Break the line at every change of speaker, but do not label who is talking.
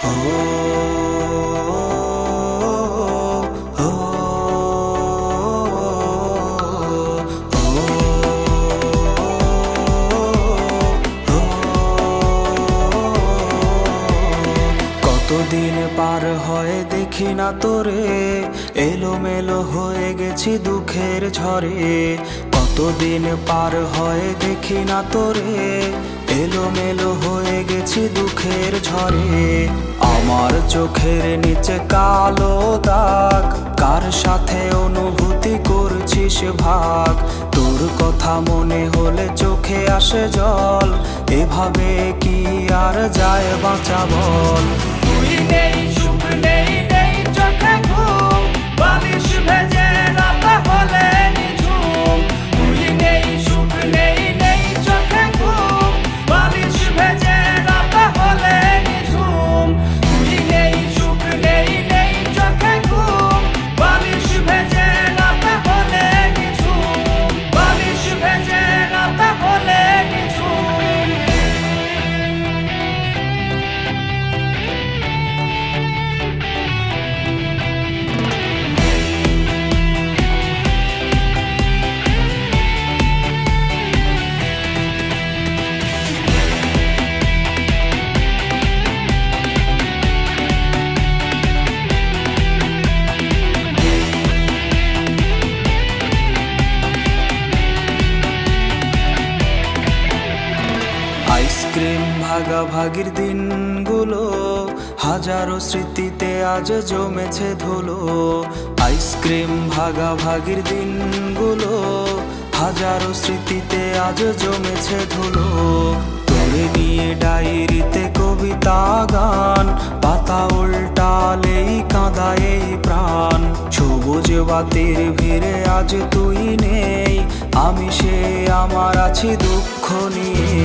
কতদিন পার হয় দেখি না তোরে, এলোমেলো হয়ে গেছি দুঃখের ঝড়ে। কতদিন পার হয় দেখি না তোরে, এলোমেলো হয়ে গেছি দুঃখের ঝড়ে। আমার চোখের নিচে কালো দাগ, কার সাথে অনুভূতি করছিস ভাগ। তোর কথা মনে হলে চোখে আসে জল, এভাবে কি আর যায় বাঁচা বল।
তুই নেই, সুখ নেই, নেই চোখে ঘুম, বালিশ ভেজে রাত হলে নিঝুম। তুই নেই, সুখ নেই, নেই চোখে ঘুম, বালিশ ভেজে রাত হলে নিঝুম। তুই নেই, সুখ নেই, নেই চোখে ঘুম, বালিশ ভেজে রাত হলে নিঝুম। বালিশ ভেজে রাত হলে নিঝুম।
আইসক্রিম ভাগাভাগির দিনগুলো হাজারো স্মৃতিতে আজ জমেছে ধুলো। আইসক্রিম ভাগাভাগির দিনগুলো হাজারো স্মৃতিতে আজ জমেছে ধুলো। তোরে নিয়ে ডায়েরিতে কবিতা গান, পাতা উল্টালেই কাঁদায় এই প্রাণ। সবুজ বাতির ভিড়ে আজ তুই নেই, আমি সে আমার আছি দুঃখ নিয়ে।